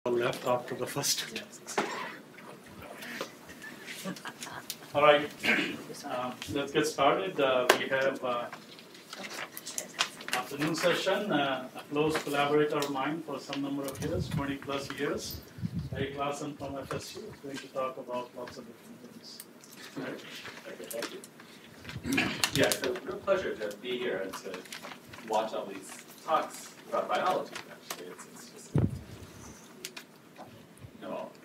left after the first two tasks. All right, let's get started. We have afternoon session, a close collaborator of mine for some number of years, 20 plus years, Klassen from FSU, is going to talk about lots of different things. Right. Thank you. Yeah, it's a real pleasure to be here and to watch all these talks about biology, actually. It's just,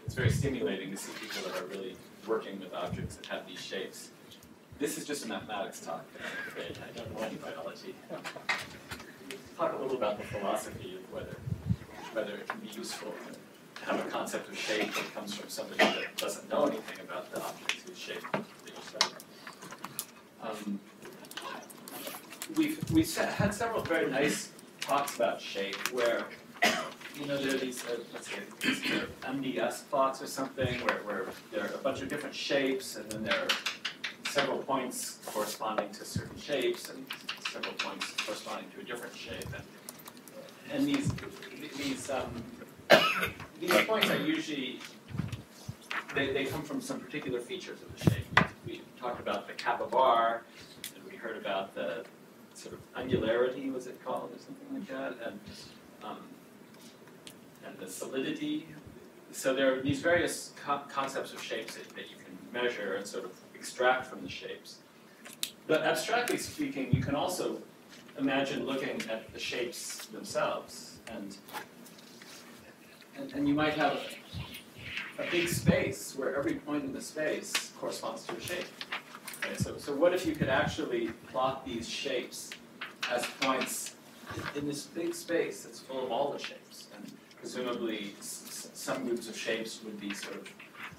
it's very stimulating to see people that are really working with objects that have these shapes. This is just a mathematics talk. I don't know any biology. Talk a little about the philosophy of whether it can be useful to have a concept of shape that comes from somebody that doesn't know anything about the objects whose shape they study. We've had several very nice talks about shape where, there are these, let's say, these MDS plots or something where there are a bunch of different shapes, and then there are several points corresponding to certain shapes, and several points corresponding to a different shape. And these points are usually, they come from some particular features of the shape. We talked about the kappa bar, and we heard about the sort of angularity, was it called, or something like that, and the solidity. So there are these various concepts of shapes that you can measure and sort of extract from the shapes. But abstractly speaking, you can also imagine looking at the shapes themselves, and you might have a big space where every point in the space corresponds to a shape. Okay, so what if you could actually plot these shapes as points in this big space that's full of all the shapes? And presumably some groups of shapes would be sort of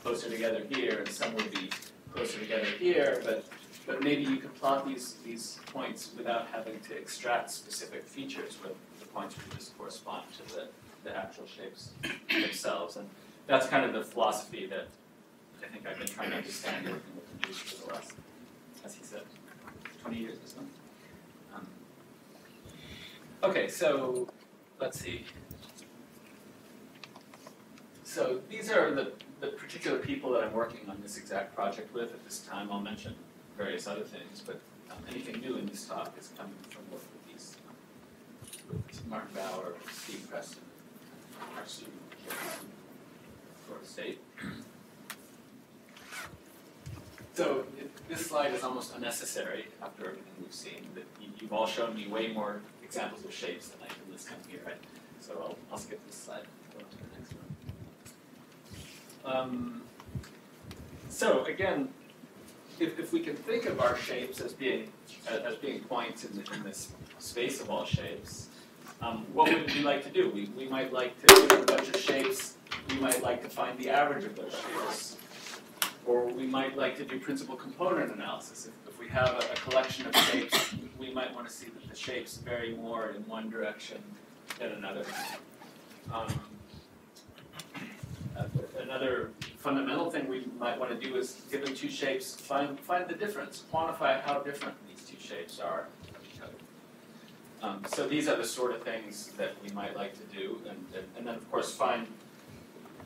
closer together here, and some would be closer together here, but maybe you could plot these points without having to extract specific features, where the points would just correspond to the actual shapes themselves. And that's kind of the philosophy that I think I've been trying to understand working with computers for the last, as he said, 20 years or something. Okay, so let's see. So these are the particular people that I'm working on this exact project with at this time. I'll mention various other things, but anything new in this talk is coming from work with these, with Martin Bauer, Steve Preston, our student here in Florida State. So this slide is almost unnecessary after everything we've seen. That you've all shown me way more examples of shapes than I can list down here, right? So I'll skip this slide and go on to the next one. So again, if we can think of our shapes as being points in this space of all shapes, what would we like to do? We might like to give a bunch of shapes. We might like to find the average of those shapes. Or we might like to do principal component analysis. If we have a collection of shapes, we might want to see that the shapes vary more in one direction than another. Another fundamental thing we might want to do is, given two shapes, find the difference, quantify how different these two shapes are from each other. So these are the sort of things that we might like to do, and then of course find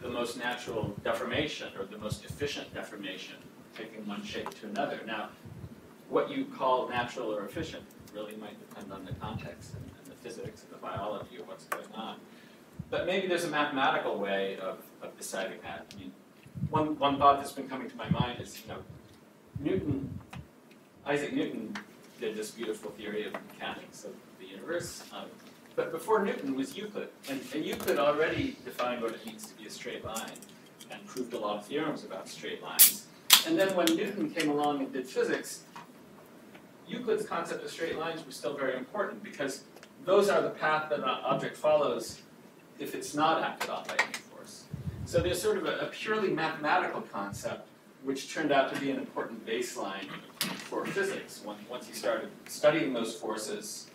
the most natural deformation, or the most efficient deformation, taking one shape to another. Now, what you call natural or efficient really might depend on the context and the physics and the biology of what's going on. But maybe there's a mathematical way of deciding that. I mean, one thought that's been coming to my mind is, Isaac Newton did this beautiful theory of mechanics of the universe. But before Newton was Euclid, and Euclid already defined what it means to be a straight line and proved a lot of theorems about straight lines. And then when Newton came along and did physics, Euclid's concept of straight lines was still very important, because those are the path that an object follows if it's not acted on by any force. So there's sort of a purely mathematical concept which turned out to be an important baseline for physics. Once you started studying those forces,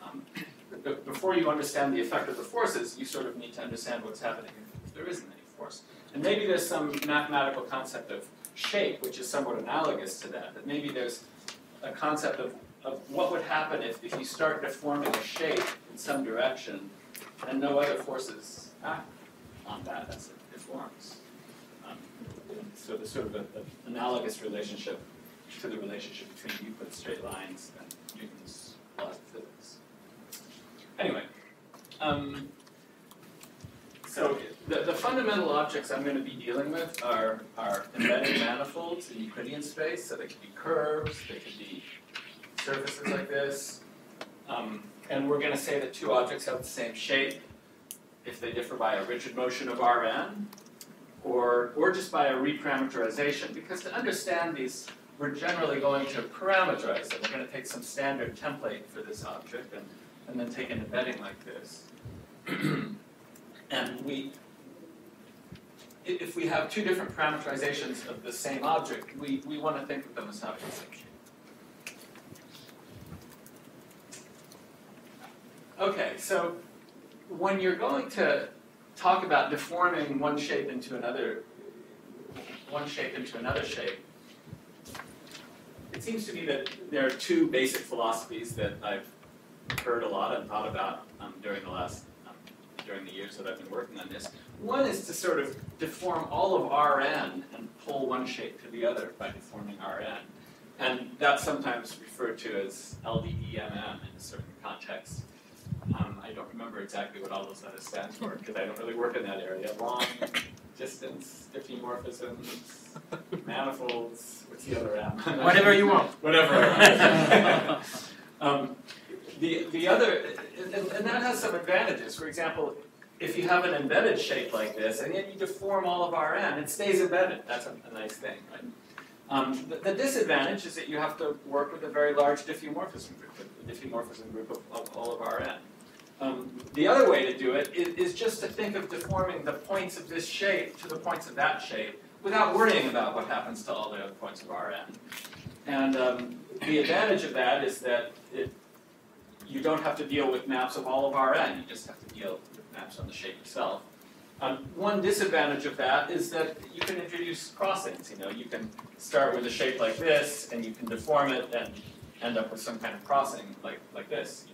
before you understand the effect of the forces, you sort of need to understand what's happening if there isn't any force. And maybe there's some mathematical concept of shape, which is somewhat analogous to that. That maybe there's a concept of what would happen if you start deforming a shape in some direction and no other forces act on that. That's So there's sort of an analogous relationship to the relationship between Euclid's straight lines and Newton's laws of physics. Anyway, so the fundamental objects I'm going to be dealing with are embedded manifolds in Euclidean space. So they could be curves, they could be surfaces like this. And we're going to say that two objects have the same shape if they differ by a rigid motion of Rn, or just by a reparameterization. Because to understand these, we're generally going to parameterize them. We're going to take some standard template for this object and then take an embedding like this. And if we have two different parameterizations of the same object, we want to think of them as having the same shape. Okay, so when you're going to talk about deforming one shape into another shape, it seems to me that there are two basic philosophies that I've heard a lot and thought about during the years that I've been working on this. One is to sort of deform all of Rn and pull one shape to the other by deforming Rn. And that's sometimes referred to as LDEMM in a certain context. I don't remember exactly what all those letters stand for because I don't really work in that area. Long, distance, diffeomorphisms, manifolds, what's the other M? Whatever you want. Whatever. The other, and that has some advantages. For example, if you have an embedded shape like this, and yet you deform all of Rn, it stays embedded. That's a nice thing, right? The disadvantage is that you have to work with a very large diffeomorphism group of all of Rn. The other way to do it is just to think of deforming the points of this shape to the points of that shape without worrying about what happens to all the other points of Rn. And the advantage of that is that you don't have to deal with maps of all of Rn, you just have to deal with maps on the shape itself. One disadvantage of that is that you can introduce crossings. You can start with a shape like this, and you can deform it and end up with some kind of crossing like this.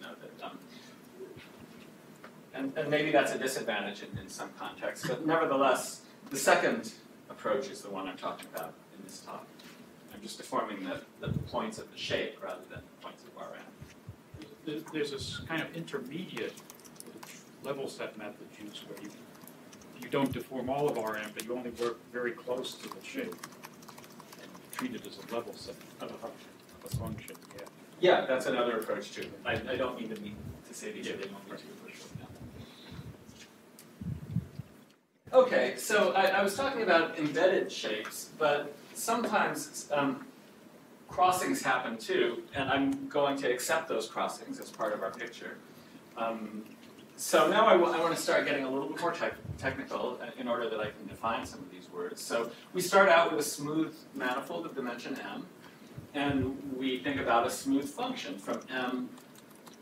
And maybe that's a disadvantage in some contexts, but nevertheless, the second approach is the one I'm talking about in this talk. I'm just deforming the points of the shape rather than the points of Rn. There's this kind of intermediate level set method used where you don't deform all of Rn, but you only work very close to the shape and treat it as a level set of a function. Yeah, that's another approach too. I don't mean to say these are the only two approaches. Okay, so I was talking about embedded shapes, but sometimes crossings happen too, and I'm going to accept those crossings as part of our picture. So now I want to start getting a little bit more technical in order that I can define some of these words. So we start out with a smooth manifold of dimension m, and we think about a smooth function from m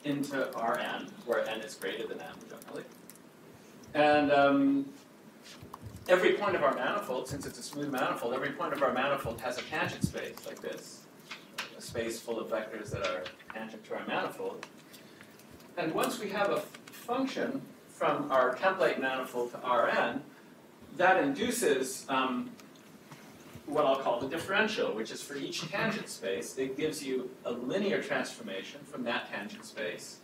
into Rn, where n is greater than m generally. And every point of our manifold, since it's a smooth manifold, every point of our manifold has a tangent space like this, a space full of vectors that are tangent to our manifold. And once we have a function from our template manifold to Rn, that induces what I'll call the differential, which is for each tangent space, it gives you a linear transformation from that tangent space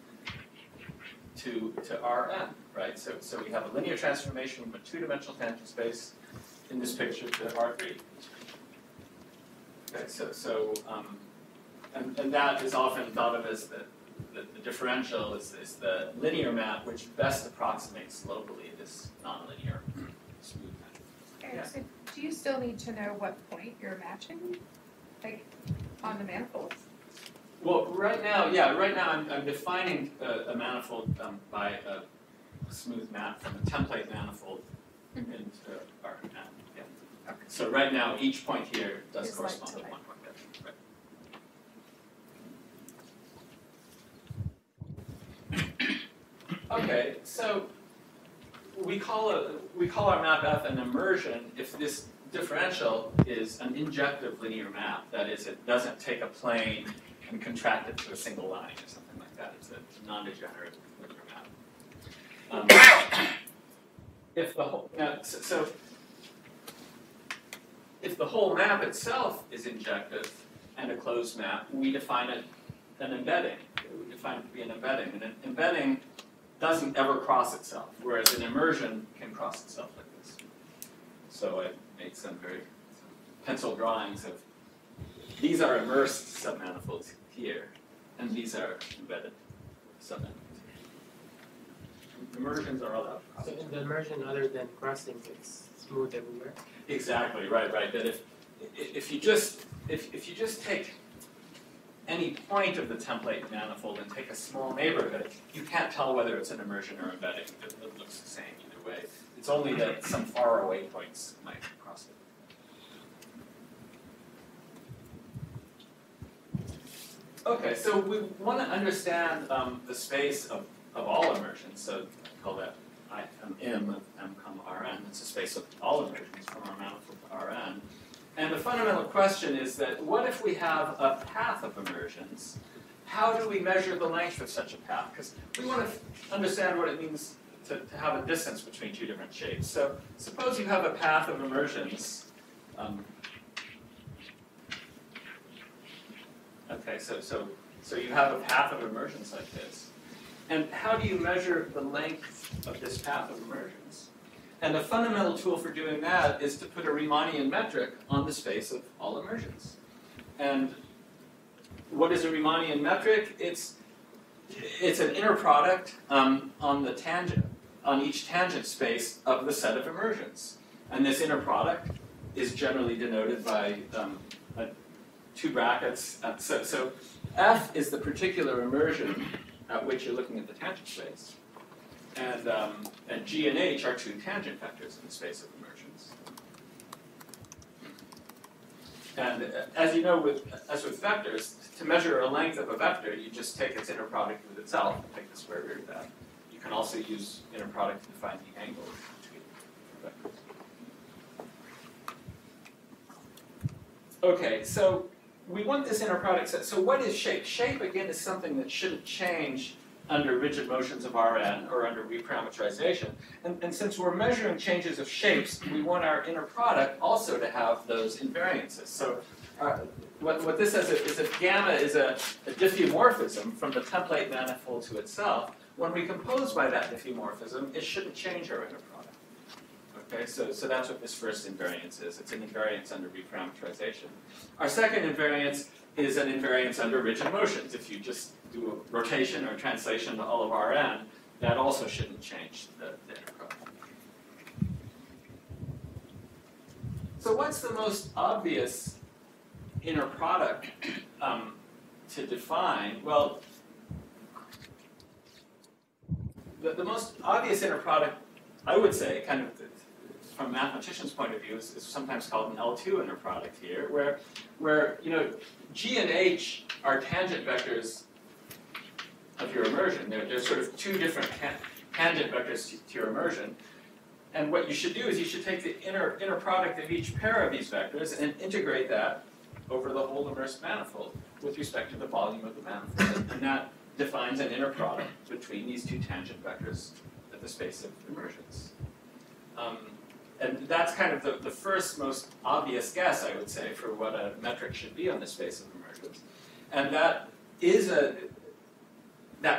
to Rn, right? So we have a linear transformation from a two-dimensional tangent space in this picture to R3. Okay, and that is often thought of as the differential is the linear map which best approximates locally this nonlinear smooth map. Okay, Yeah. so do you still need to know what point you're matching, like on the manifolds? Well, right now I'm defining a manifold by a smooth map from a template manifold into our map. Yeah. Okay. So right now, each point here does Is correspond like to to one point. Right. Okay, so we call our map F an immersion if this differential is an injective linear map. That is, it doesn't take a plane and contract it to a single line or something like that. It's a non-degenerate linear if if the whole map itself is injective and a closed map, we define it an embedding. We define it to be an embedding. And an embedding doesn't ever cross itself, whereas an immersion can cross itself like this. So I made some pencil drawings of, these are immersed submanifolds here, and these are embedded submanifolds here. Immersions are allowed. So in the immersion, other than crossing, it's smooth everywhere. Exactly, right. That if you just take any point of the template manifold and take a small neighborhood, you can't tell whether it's an immersion or embedding. It looks the same either way. It's only that some faraway points might cross it. Okay, so we want to understand the space of all immersions. So I call that M of M, Rn. It's a space of all immersions from our manifold to Rn. And the fundamental question is that what if we have a path of immersions? How do we measure the length of such a path? Because we want to understand what it means to have a distance between two different shapes. So suppose you have a path of immersions. Okay, so you have a path of immersions like this. And how do you measure the length of this path of immersions? And the fundamental tool for doing that is to put a Riemannian metric on the space of all immersions. And what is a Riemannian metric? It's an inner product on the tangent, on each tangent space of the set of immersions. And this inner product is generally denoted by two brackets. So F is the particular immersion at which you're looking at the tangent space. And G and H are two tangent vectors in the space of immersions. And as you know, as with vectors, to measure a length of a vector, you just take its inner product with itself and take the square root of that. You can also use inner product to define the angle between vectors. Okay, so we want this inner product set. So what is shape? Shape, again, is something that shouldn't change under rigid motions of Rn or under reparameterization. And since we're measuring changes of shapes, we want our inner product also to have those invariances. So what this says is if gamma is a diffeomorphism from the template manifold to itself, when we compose by that diffeomorphism, it shouldn't change our inner product. Okay, so that's what this first invariance is. It's an invariance under reparameterization. Our second invariance is an invariance under rigid motions. If you just do a rotation or translation to all of Rn, that also shouldn't change the inner product. So what's the most obvious inner product to define? Well, the most obvious inner product, I would say, kind of from a mathematician's point of view, is sometimes called an L2 inner product here, where you know, G and H are tangent vectors of your immersion. They're sort of two different tangent vectors to your immersion. And what you should do is you should take the inner product of each pair of these vectors and integrate that over the whole immersed manifold with respect to the volume of the manifold. And that defines an inner product between these two tangent vectors at the space of immersions. And that's kind of the first most obvious guess, I would say, for what a metric should be on the space of immersions. And that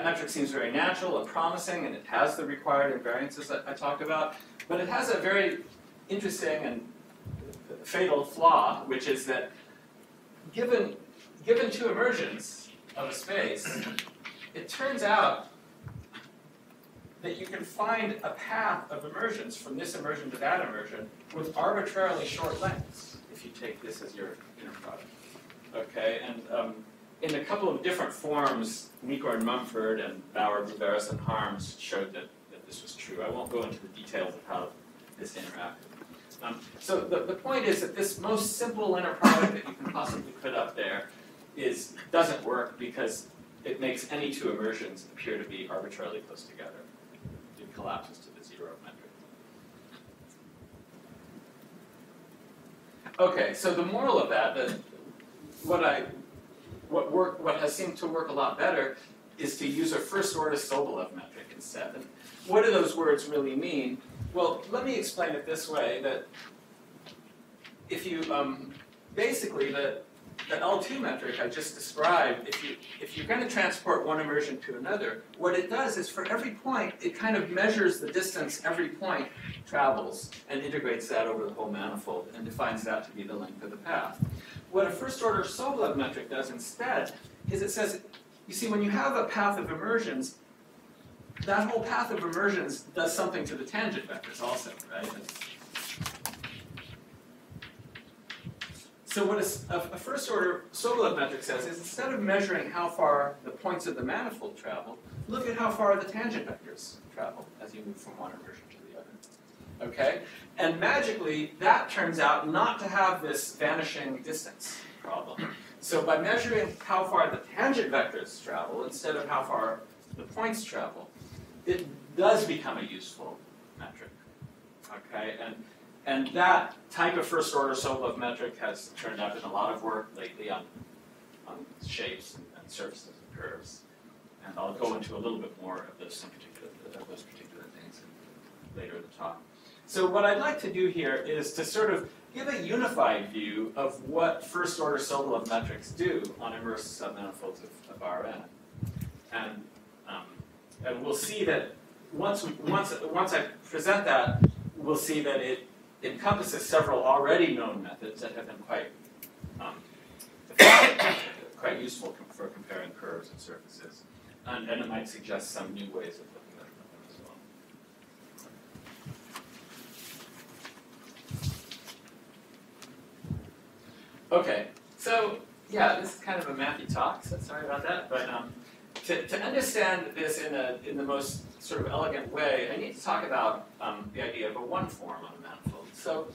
metric seems very natural and promising, and it has the required invariances that I talked about, but it has a very interesting and fatal flaw, which is that given two immersions of a space, it turns out that you can find a path of immersions from this immersion to that immersion with arbitrarily short lengths if you take this as your inner product. Okay, and in a couple of different forms, Meeker and Mumford and Bauer, Bruberis, and Harms showed that this was true. I won't go into the details of how this interacted. So the point is that this most simple inner product that you can possibly put up there doesn't work because it makes any two immersions appear to be arbitrarily close together. It collapses to the zero metric. Okay, so the moral of that what has seemed to work a lot better is to use a first-order Sobolev metric instead. And what do those words really mean? Well, let me explain it this way, that basically the L2 metric I just described, if you're going to transport one immersion to another, what it does is for every point, it kind of measures the distance every point travels and integrates that over the whole manifold and defines that to be the length of the path. What a first-order Sobolev metric does instead is it says, you see, when you have a path of immersions, that whole path of immersions does something to the tangent vectors also, right? So what a first-order Sobolev metric says is instead of measuring how far the points of the manifold travel, look at how far the tangent vectors travel as you move from one immersion to the other. Okay? And magically, that turns out not to have this vanishing distance problem. So by measuring how far the tangent vectors travel instead of how far the points travel, it does become a useful metric. Okay? And that type of first-order Sobolev metric has turned up in a lot of work lately on shapes and surfaces and curves. And I'll go into a little bit more of those particular things later in the talk. So what I'd like to do here is to sort of give a unified view of what first-order Sobolev metrics do on inverse submanifolds of Rn. And we'll see that once I present that, we'll see that it encompasses several already known methods that have been quite useful for comparing curves and surfaces. And it might suggest some new ways of looking at them as well. Okay, so yeah, this is kind of a mathy talk, so sorry about that. But to understand this in the most sort of elegant way, I need to talk about the idea of a one form on a manifold. So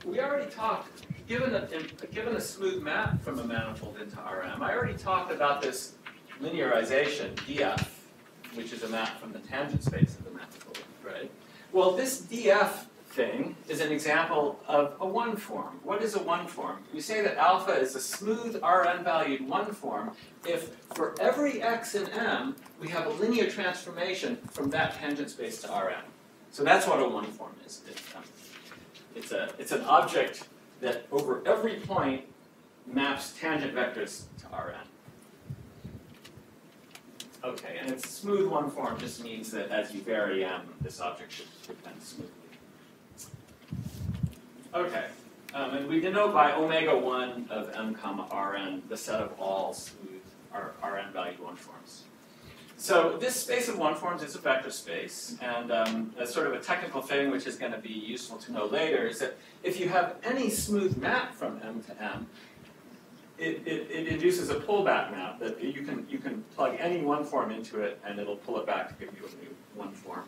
we already talked, given a smooth map from a manifold into Rm, I already talked about this linearization, df, which is a map from the tangent space of the manifold, right? Well, this df thing is an example of a one form. What is a one form? We say that alpha is a smooth Rn-valued one form if for every x in M, we have a linear transformation from that tangent space to Rn. So that's what a one form is. It's an object that over every point maps tangent vectors to Rn. Okay, and its smooth one form just means that as you vary M, this object should bend smoothly. Okay, and we denote by omega 1 of M comma Rn the set of all smooth Rn valued one forms. So this space of one forms is a vector space, and a sort of a technical thing which is going to be useful to know later is that if you have any smooth map from M to M, it induces a pullback map that you can plug any one form into it and it'll pull it back to give you a new one form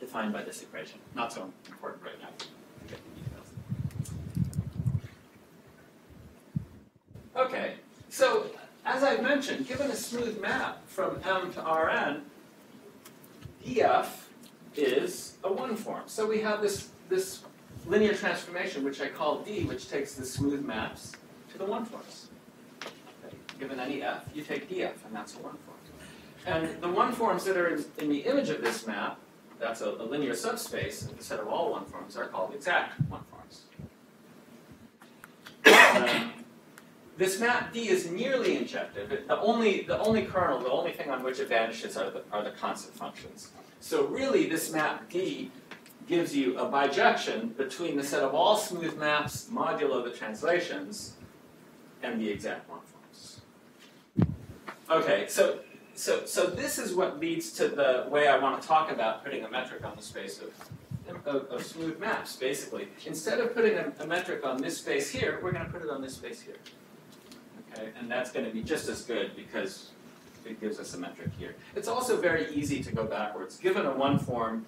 defined by this equation. Not so important right now to get the details. Okay, so as I've mentioned, given a smooth map from M to Rn, df is a one form. So we have this linear transformation, which I call d, which takes the smooth maps to the one forms. Okay. Given any f, you take df, and that's a one form. And the one forms that are in the image of this map, that's a linear subspace of the set of all one forms, are called exact one forms. This map D is nearly injective. The only kernel, the only thing on which it vanishes are the constant functions. So really, this map D gives you a bijection between the set of all smooth maps modulo the translations and the exact one forms. Okay, so this is what leads to the way I want to talk about putting a metric on the space of smooth maps, basically. Instead of putting a metric on this space here, we're going to put it on this space here. Okay, and that's going to be just as good because it gives us a metric here. It's also very easy to go backwards. Given a one form,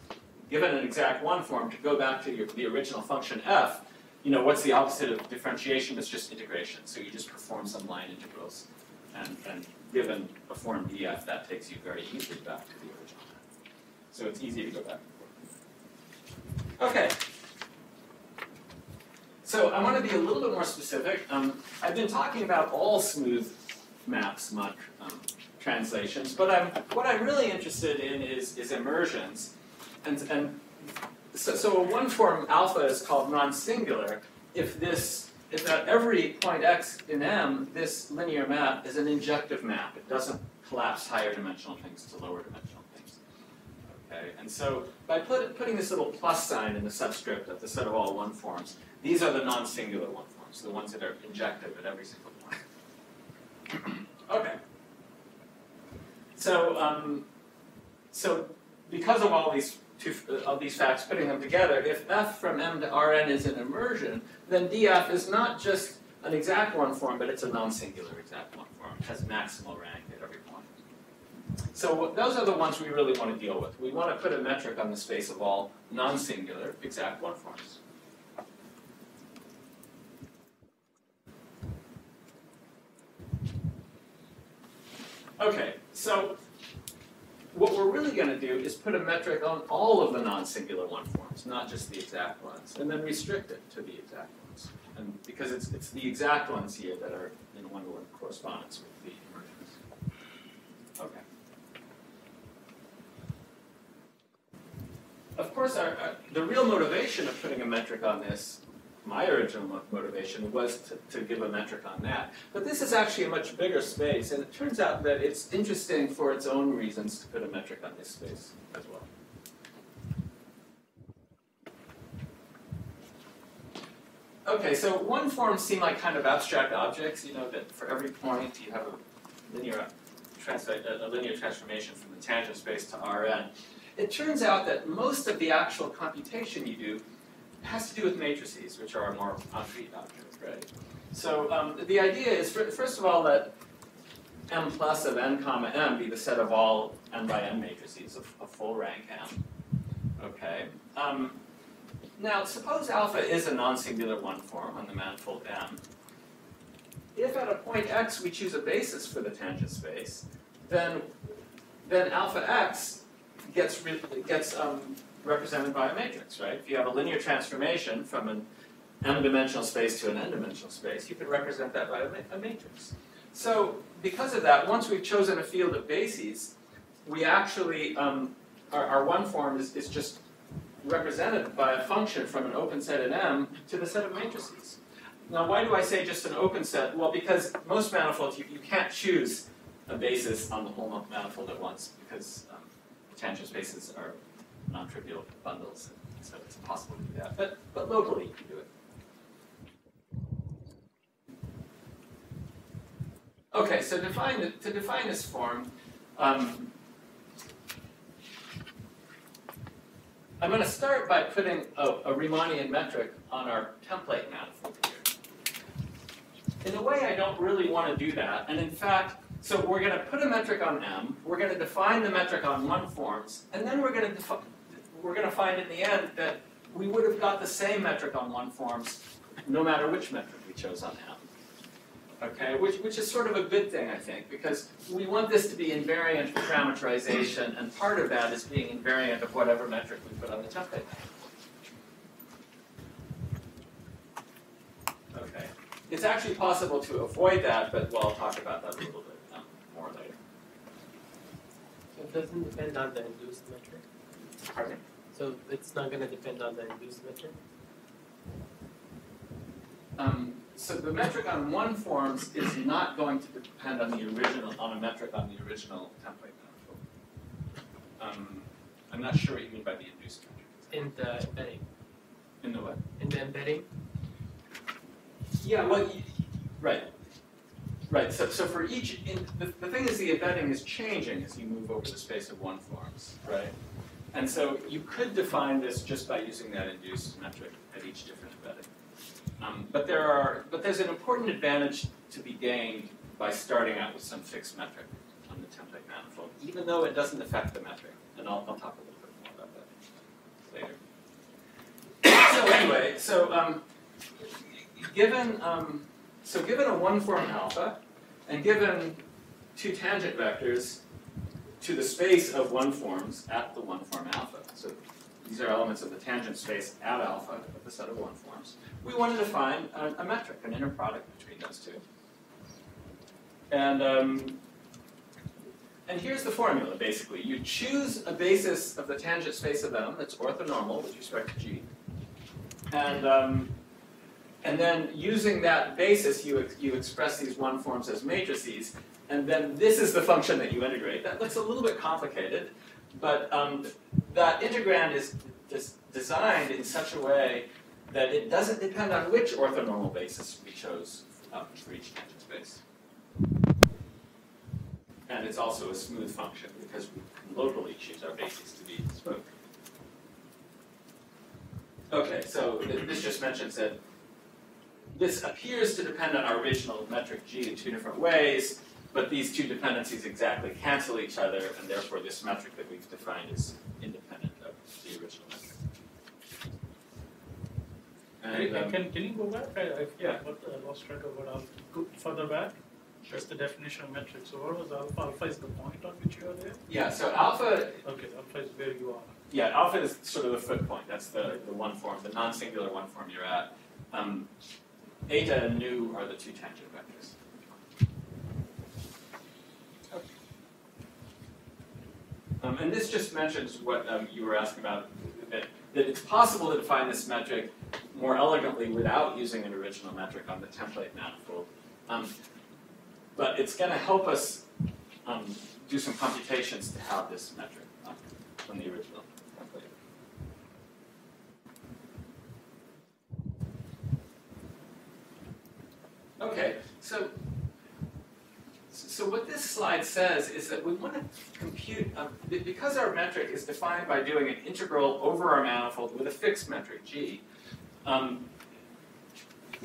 given an exact one form, to go back to the original function f, what's the opposite of differentiation? It's just integration. So you just perform some line integrals. And given a form df, that takes you very easily back to the original. So it's easy to go back and forth. Okay. So I want to be a little bit more specific. I've been talking about all smooth maps what I'm really interested in is immersions. And So a one-form alpha is called non-singular if at every point x in M, this linear map is an injective map. It doesn't collapse higher dimensional things to lower dimensional things. Okay, and so by putting this little plus sign in the subscript of the set of all one forms, these are the non-singular one forms, the ones that are injective at every single point. Okay. So, so because of all these facts, putting them together, if f from M to Rn is an immersion, then df is not just an exact one form, but it's a non-singular exact one form. It has maximal rank at every point. So those are the ones we really want to deal with. We want to put a metric on the space of all non-singular exact one forms. Okay, so what we're really going to do is put a metric on all of the non-singular one forms, not just the exact ones, and then restrict it to the exact ones. And because it's the exact ones here that are in one-to-one correspondence with the immersions. Okay. Of course, the real motivation of putting a metric on this, my original motivation, was to give a metric on that. But this is actually a much bigger space, and it turns out that it's interesting for its own reasons to put a metric on this space as well. Okay, so one forms seem like kind of abstract objects, you know, that for every point you have a linear transformation from the tangent space to Rn. It turns out that most of the actual computation you do has to do with matrices, which are a more concrete object, right? So the idea is, first of all, that M plus of n comma m be the set of all n by n matrices of full rank m. Okay. Now, suppose alpha is a non-singular one form on the manifold M. If at a point x we choose a basis for the tangent space, then alpha x gets represented by a matrix, right? If you have a linear transformation from an m-dimensional space to an n-dimensional space, you can represent that by a matrix. So because of that, once we've chosen a field of bases, we actually, our one form is just represented by a function from an open set in M to the set of matrices. Now, why do I say just an open set? Well, because most manifolds, you can't choose a basis on the whole manifold at once, because tangent spaces are non-trivial bundles, so it's impossible to do that. But locally, you can do it. Okay, so to define this form, I'm going to start by putting a Riemannian metric on our template manifold here. In a way, I don't really want to do that, and in fact, so we're going to put a metric on M, we're going to define the metric on one forms, and then we're going to find in the end that we would have got the same metric on one forms no matter which metric we chose on M. Okay, which is sort of a good thing, I think, because we want this to be invariant for parameterization, and part of that is being invariant of whatever metric we put on the template. Okay, it's actually possible to avoid that, but I'll talk about that a little bit more later. So it doesn't depend on the induced metric? Pardon me? So it's not going to depend on the induced metric? So the metric on one forms is not going to depend on a metric on the original template manifold. I'm not sure what you mean by the induced metric. In the embedding. In the what? In the embedding? Yeah, well, right. Right, so for each, the thing is the embedding is changing as you move over the space of one forms, right? And so you could define this just by using that induced metric at each different embedding. But there's an important advantage to be gained by starting out with some fixed metric on the template manifold, even though it doesn't affect the metric. And I'll talk a little bit more about that later. So anyway, given a one-form alpha, and given two tangent vectors to the space of one forms at the one-form alpha, so these are elements of the tangent space at alpha of the set of one forms, we want to define a metric, an inner product between those two. And And here's the formula, basically. You choose a basis of the tangent space of M that's orthonormal with respect to G. And then using that basis, you express these one forms as matrices. And then this is the function that you integrate. That looks a little bit complicated, but that integrand is designed in such a way that it doesn't depend on which orthonormal basis we chose for each tangent space. And it's also a smooth function because we can locally choose our basis to be smooth. Okay, so this just mentions that this appears to depend on our original metric G in two different ways, but these two dependencies exactly cancel each other, and therefore this metric that we've defined is independent of the original metric. And, can you go back? Yeah. I lost track of what I'll go further back. Just the definition of metric. So what was alpha? Alpha is the point on which you are there? yeah, so alpha, Okay, alpha is where you are. yeah, alpha is sort of the foot point. That's the one form, the non-singular one form you're at. Eta and nu are the two tangent vectors. And this just mentions what you were asking about, that it's possible to define this metric more elegantly without using an original metric on the template manifold. But it's going to help us do some computations to have this metric on the original template. Okay, so what this slide says is that we want to compute, because our metric is defined by doing an integral over our manifold with a fixed metric G,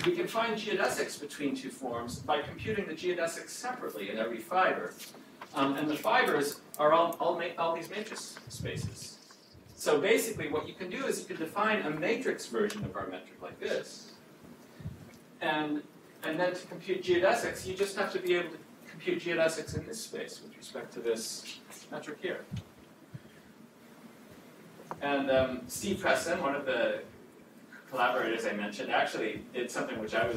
we can find geodesics between two forms by computing the geodesics separately in every fiber. And the fibers are all these matrix spaces. So basically what you can do is you can define a matrix version of our metric like this. And then to compute geodesics, you just have to be able to compute geodesics in this space with respect to this metric here. And Steve Klassen, one of the collaborators I mentioned, actually did something which I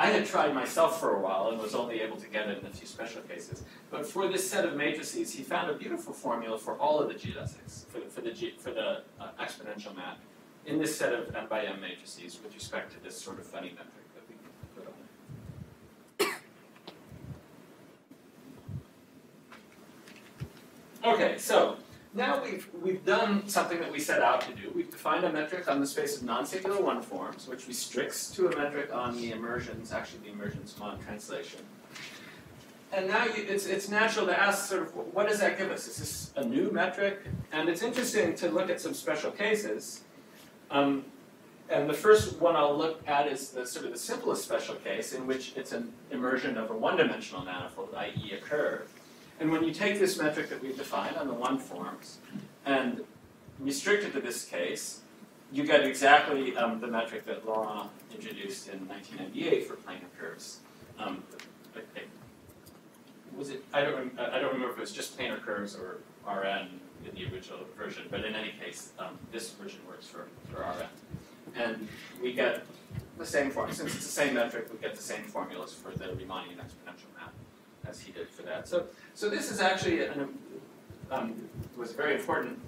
had tried myself for a while and was only able to get it in a few special cases. But for this set of matrices, he found a beautiful formula for all of the geodesics, for the exponential map, in this set of m by m matrices with respect to this sort of funny metric that we put on it. Okay, so now we've done something that we set out to do. We've defined a metric on the space of non-singular one forms, which restricts to a metric on the immersions, actually the immersions mod translation. And now it's natural to ask sort of, what does that give us? Is this a new metric? And it's interesting to look at some special cases. And the first one I'll look at is the sort of the simplest special case in which it's an immersion of a one-dimensional manifold, i.e. a curve. And when you take this metric that we've defined on the one forms and restrict it to this case, you get exactly the metric that Laurent introduced in 1998 for planar curves. I don't remember if it was just planar curves or Rn in the original version, but in any case, this version works for Rn. And we get the same form. Since it's the same metric, we get the same formulas for the Riemannian exponential map as he did for that. So this is actually was a very important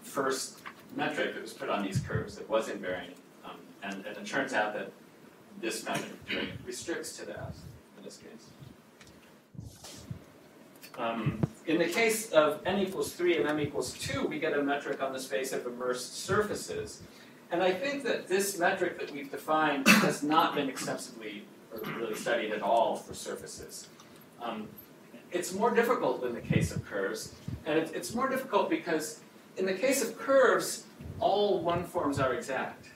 first metric that was put on these curves that was invariant, and it turns out that this method of doing it restricts to that in this case. In the case of n equals 3 and m equals 2, we get a metric on the space of immersed surfaces. And I think that this metric that we've defined has not been extensively or really studied at all for surfaces. It's more difficult than the case of curves, and it's more difficult because in the case of curves, all one forms are exact.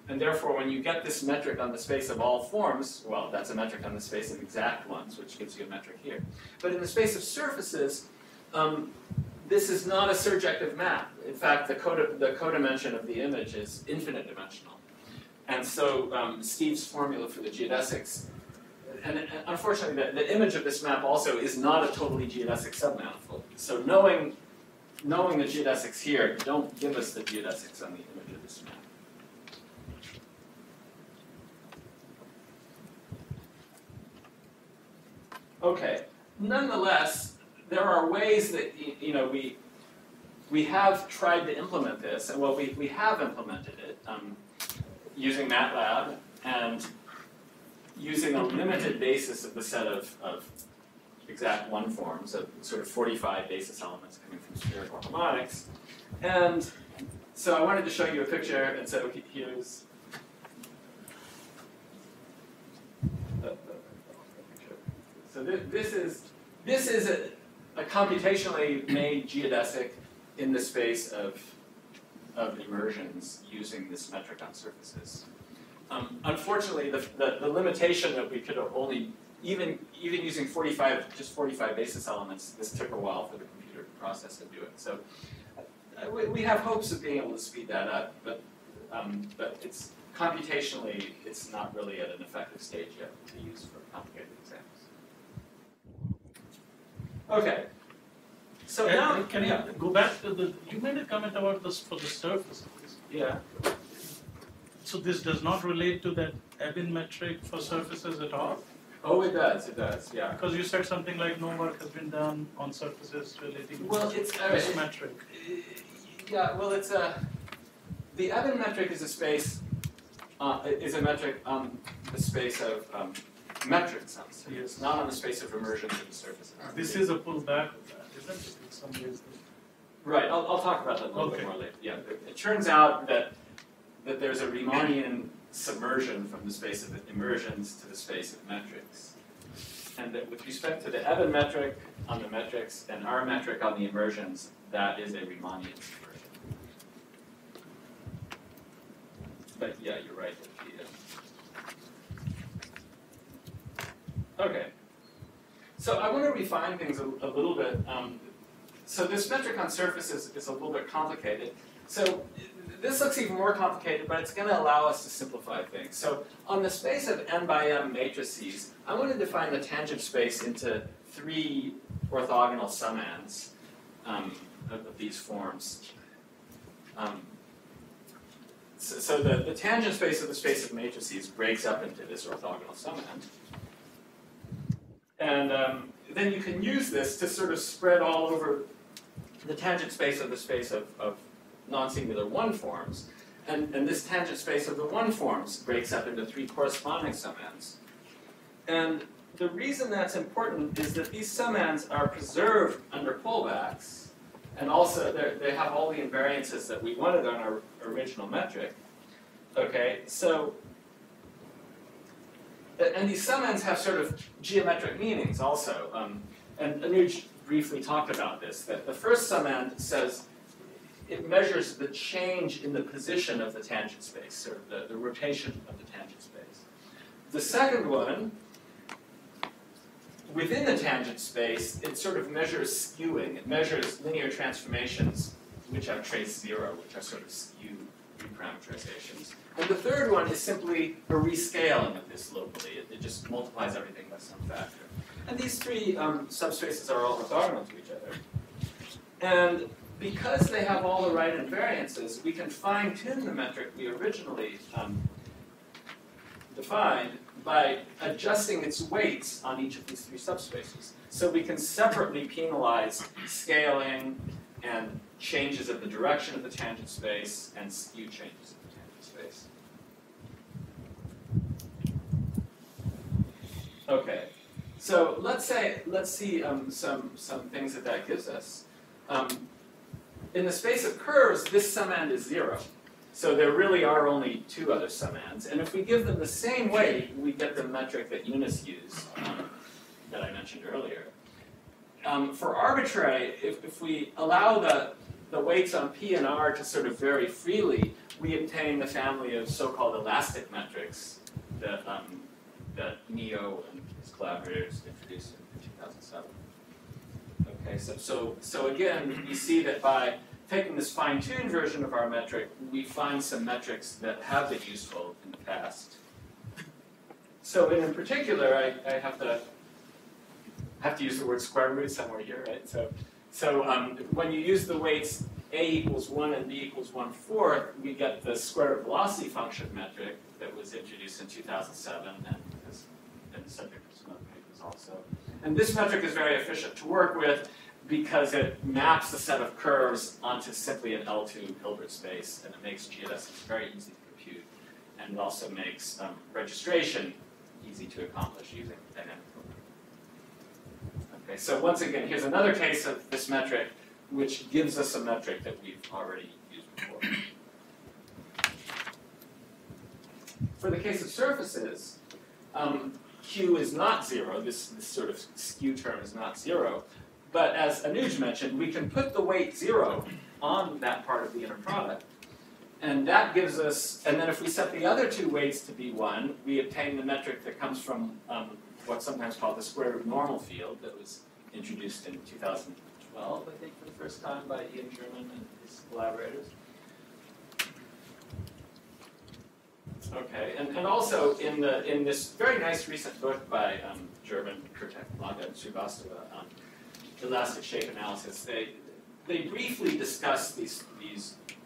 And therefore, when you get this metric on the space of all forms, well, that's a metric on the space of exact ones, which gives you a metric here. But in the space of surfaces, this is not a surjective map. In fact, the codimension of the image is infinite dimensional. And so Steve's formula for the geodesics, and unfortunately the image of this map also is not a totally geodesic submanifold. So knowing the geodesics here don't give us the geodesics on the image of this map. Okay. Nonetheless, there are ways that we have tried to implement this, and well, we have implemented it using MATLAB and using a limited basis of the set of exact one forms of sort of 45 basis elements coming from spherical harmonics. And so I wanted to show you a picture, and so here's so this is a computationally made geodesic in the space of immersions using this metric on surfaces. Unfortunately, the limitation that we could only even using 45 basis elements, this took a while for the computer to process and do it. So we have hopes of being able to speed that up, but it's computationally it's not really at an effective stage yet to use for complicated examples. Okay. So now, can you go back to you made a comment about this for the surfaces. Yeah. So this does not relate to that Ebin metric for surfaces at all? Oh, it does, yeah. Because you said something like no work has been done on surfaces relating to this metric. Yeah, well, it's the Ebin metric is a space, is a metric on the space of metrics on surfaces, yes. Not on the space of immersions of the surfaces. This is a pullback of that, isn't it? In some ways. Right, I'll talk about that a little bit more later. Yeah, it turns out that there's a Riemannian submersion from the space of immersions to the space of metrics. And that with respect to the Ebin metric on the metrics and our metric on the immersions, that is a Riemannian submersion. But yeah, you're right. Okay. So I want to refine things a little bit. So this metric on surfaces is a little bit complicated. So this looks even more complicated, but it's going to allow us to simplify things. So on the space of n by m matrices, I want to define the tangent space into 3 orthogonal summands of these forms. So the tangent space of the space of matrices breaks up into this orthogonal summand. And then you can use this to sort of spread all over the tangent space of the space of non-singular one forms. And this tangent space of the one forms breaks up into 3 corresponding summands. And the reason that's important is that these summands are preserved under pullbacks, and also they have all the invariances that we wanted on our original metric. Okay, so, and these summands have sort of geometric meanings also. And Anuj briefly talked about this, that the first summand says it measures the change in the position of the tangent space, or the rotation of the tangent space. The second one, within the tangent space, it sort of measures skewing. It measures linear transformations which have trace 0, which are sort of skewed reparameterizations. And the third one is simply a rescaling of this locally. It just multiplies everything by some factor. And these 3 subspaces are all orthogonal to each other. And because they have all the right invariances, we can fine-tune the metric we originally defined by adjusting its weights on each of these 3 subspaces. So we can separately penalize scaling and changes of the direction of the tangent space and skew changes of the tangent space. Okay, so let's see some things that gives us. In the space of curves, this summand is 0. So there really are only 2 other summands. And if we give them the same weight, we get the metric that Eunice used, that I mentioned earlier. For arbitrary, if we allow the weights on P and R to sort of vary freely, we obtain the family of so-called elastic metrics that Neo and his collaborators introduced in 2007. Okay, so again, we see that by taking this fine-tuned version of our metric, we find some metrics that have been useful in the past. So in particular, I have to use the word square root somewhere here, right? So when you use the weights a equals 1 and b equals 1/4, we get the square root velocity function metric that was introduced in 2007 and has been the subject of some other papers also. And this metric is very efficient to work with because it maps a set of curves onto simply an L2 Hilbert space, and it makes geodesics very easy to compute, and it also makes registration easy to accomplish using dynamic programming. Okay, so once again, here's another case of this metric, which gives us a metric that we've already used before. For the case of surfaces, Q is not 0. This sort of skew term is not 0. But as Anuj mentioned, we can put the weight 0 on that part of the inner product. And that gives us, and then if we set the other two weights to be 1, we obtain the metric that comes from what's sometimes called the square root normal field that was introduced in 2012, I think, for the first time by Ian German and his collaborators. Okay, and also in this very nice recent book by German, Kurtek, Laga, and Srivastava, elastic shape analysis, they briefly discuss these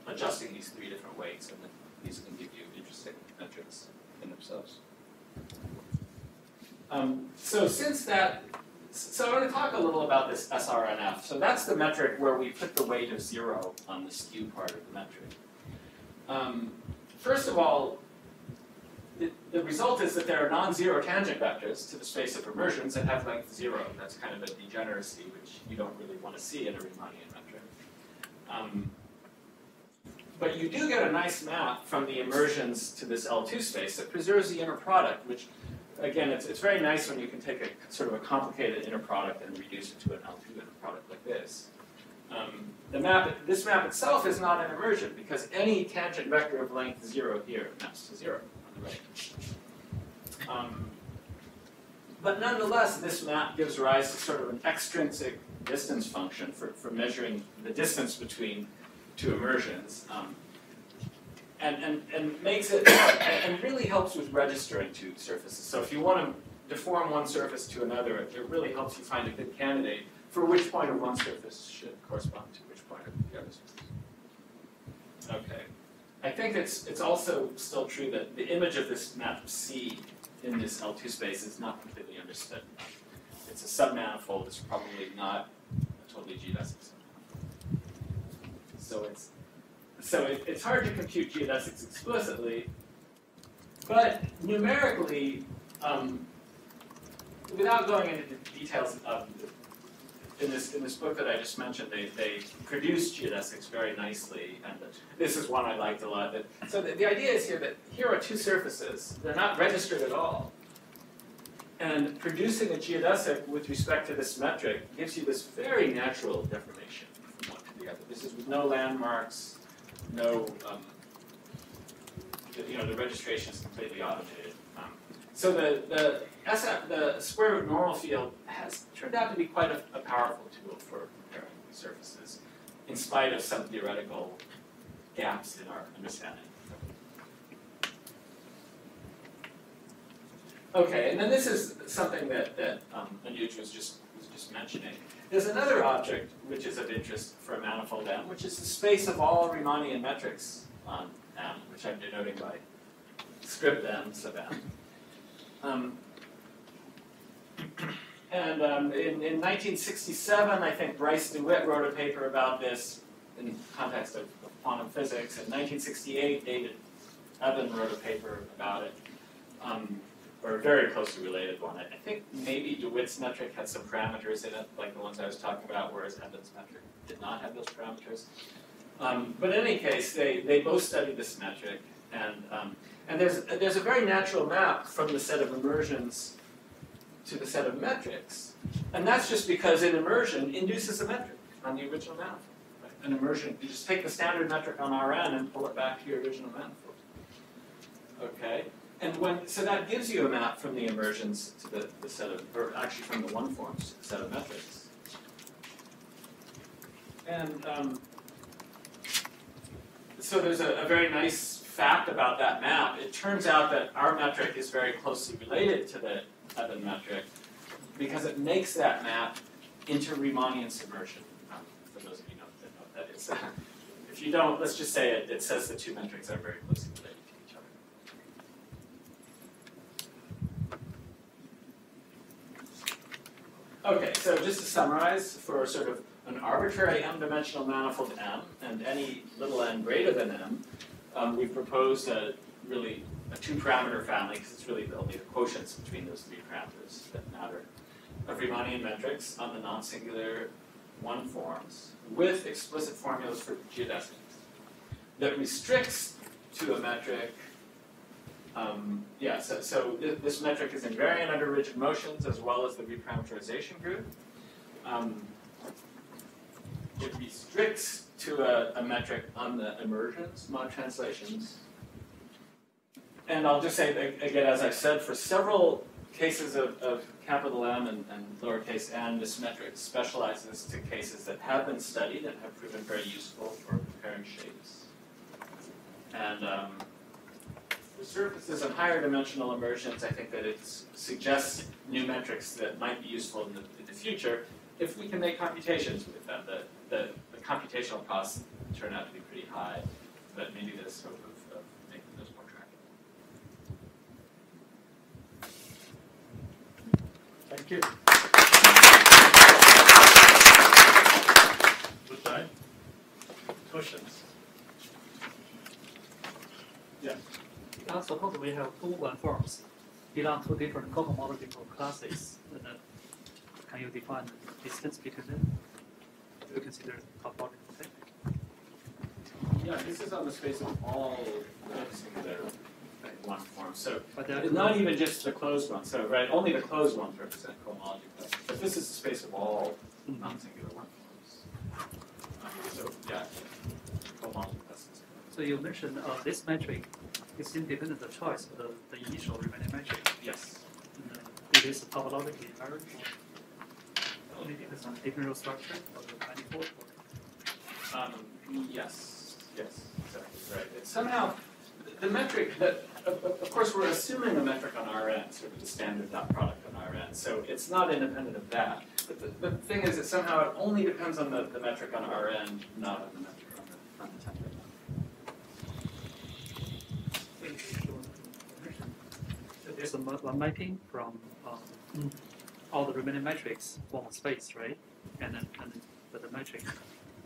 adjusting these 3 different weights, and these can give you interesting metrics in themselves. So I'm going to talk a little about this SRNF. So that's the metric where we put the weight of 0 on the skew part of the metric. First of all, the result is that there are non-zero tangent vectors to the space of immersions that have length 0. That's kind of a degeneracy, which you don't really want to see in a Riemannian metric. But you do get a nice map from the immersions to this L2 space that preserves the inner product, which, again, it's very nice when you can take a sort of a complicated inner product and reduce it to an L2 inner product like this. This map itself is not an immersion because any tangent vector of length 0 here maps to 0. Right. But nonetheless, this map gives rise to sort of an extrinsic distance function for measuring the distance between two immersions, and makes it and really helps with registering two surfaces. So if you want to deform one surface to another, it really helps you find a good candidate for which point of one surface should correspond to which point of the other surface. Okay. I think it's also still true that the image of this map C in this L2 space is not completely understood. It's a submanifold. It's probably not a totally geodesic submanifold. So it's hard to compute geodesics explicitly, but numerically, without going into the details of in this book that I just mentioned, they produce geodesics very nicely, and this is one I liked a lot. So the idea is here that here are two surfaces. They're not registered at all. And producing a geodesic with respect to this metric gives you this very natural deformation from one to the other. This is with no landmarks, no, the registration is completely automated. So the square root normal field has turned out to be quite a powerful tool for comparing surfaces, in spite of some theoretical gaps in our understanding. Okay, and then this is something that Anuj was just mentioning. There's another object which is of interest for a manifold M, which is the space of all Riemannian metrics on M, which I'm denoting by script M sub M. In 1967, I think Bryce DeWitt wrote a paper about this in the context of quantum physics. In 1968, David Eben wrote a paper about it, or a very closely related one. I think maybe DeWitt's metric had some parameters in it, like the ones I was talking about, whereas Eben's metric did not have those parameters. But in any case, they both studied this metric, and there's a very natural map from the set of immersions to the set of metrics. And that's just because an immersion induces a metric on the original manifold. Right? An immersion, you just take the standard metric on Rn and pull it back to your original manifold. Okay? And so that gives you a map from the immersions to the set of, or actually from the one forms to the set of metrics. And so there's a very nice fact about that map. It turns out that our metric is very closely related to the Eben metric because it makes that map into Riemannian submersion. For those of you that know what that is. If you don't, let's just say it says the two metrics are very closely related to each other. Okay, so just to summarize, for sort of an arbitrary m-dimensional manifold M and any little n greater than M, we've proposed really a two-parameter family, because it's really only the quotients between those three parameters that matter, of Riemannian metrics on the non-singular one forms with explicit formulas for geodesics that restricts to a metric. So this metric is invariant under rigid motions as well as the reparameterization group. It restricts to a metric on the immersions mod translations. And I'll just say, again, as I said, for several cases of capital M and lowercase n, this metric specializes to cases that have been studied and have proven very useful for comparing shapes. And for surfaces and higher dimensional immersions, I think that it suggests new metrics that might be useful in the future if we can make computations with them. The computational costs turn out to be pretty high, but maybe there's hope of making those more tractable. Thank you. Good time. Questions? Yeah. Suppose we have two one-forms belong to different cohomological classes. Can you define the distance between them? Do you consider topological thing? Yeah, this is on the space of all singular one form. So But it's not even just the closed ones. So right, only the closed ones represent cohomology classes. But this is the space of all non-singular one forms. So yeah, cohomology classes. So you mentioned this metric is independent of choice of the initial Riemannian metric. Yes. It is topologically invariant. Only depends on the differential structure of the manifold. Yes, exactly right. It's somehow the metric that, of course, we're assuming a metric on Rn, sort of the standard dot product on Rn. So it's not independent of that. But the thing is that somehow it only depends on the metric on Rn, not on the metric on the template. So there's a mapping from all the Riemannian metrics form a space, right? And then the metric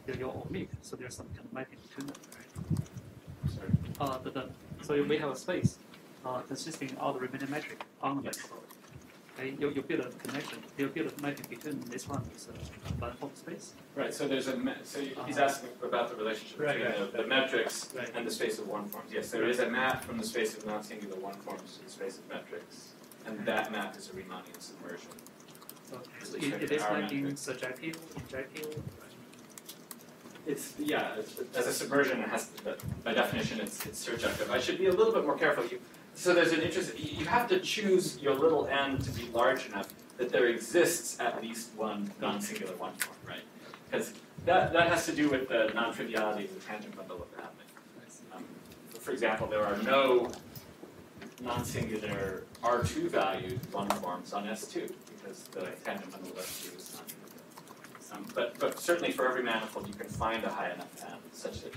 they're all omit, so there's some kind of mapping between them, right? Sorry. So we have a space consisting of all the Riemannian metric on the manifold. Okay, you build a connection. You build a mapping between this one with a manifold space. Right. So there's he's asking about the relationship between the metrics and the space of one forms. Yes, there is a map from the space of non-singular one forms to the space of metrics, and that map is a Riemannian submersion. Okay. So it is mapping surjective, injective. It's as a submersion, it has to, by definition it's surjective. I should be a little bit more careful. So there's an interest. You have to choose your little n to be large enough that there exists at least one non-singular one form, right? Because that has to do with the non-triviality of the tangent bundle of the happening. For example, there are no non-singular R2 valued one forms on S2 because the tangent bundle of S2 is non-trivial. But certainly for every manifold, you can find a high enough n such that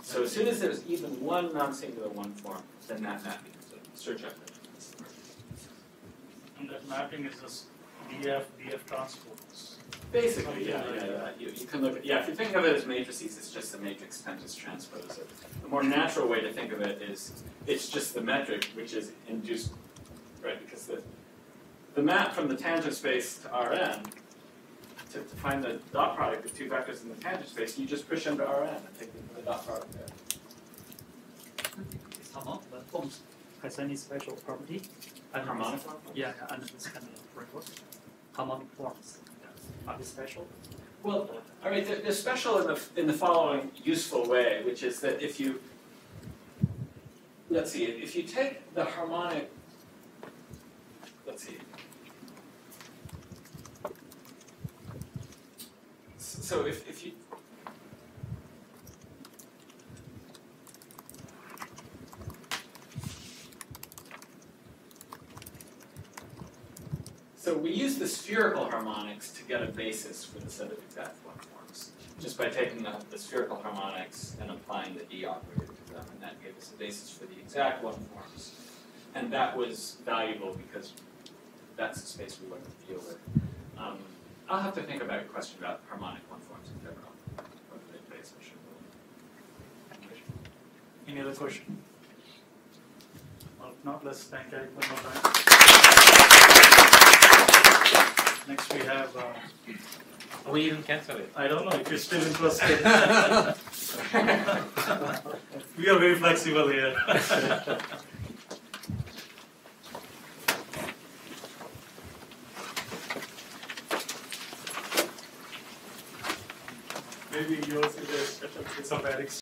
so as soon as there's even one non-singular one form, then that map becomes a surjective. And that mapping is just DF transpose. Basically, yeah. You can look at, if you think of it as matrices, it's just the matrix penta's transpose. The more natural way to think of it is it's just the metric which is induced, right? Because the map from the tangent space to Rn, to find the dot product of two vectors in the tangent space, you just push them to Rn and take the dot product there. This harmonic forms has any special property? Harmonic form? Yeah, and this kind of framework. Harmonic forms. Are they special? Well, all right, they're special in the following useful way, which is that if you, let's see, if you take the harmonic, let's see. So if you, so we use the spherical harmonics to get a basis for the set of exact one forms, just by taking the spherical harmonics and applying the D operator to them, and that gave us a basis for the exact one forms. And that was valuable because that's the space we wanted to deal with. I'll have to think about a question about harmonic one-forms in general, whether they play such a role. Any other question? Well, if not, let's thank Eric one more time. Next we have, We even cancel it. I don't know if you're still interested. We are very flexible here. Maybe yours is a special case of Eric's.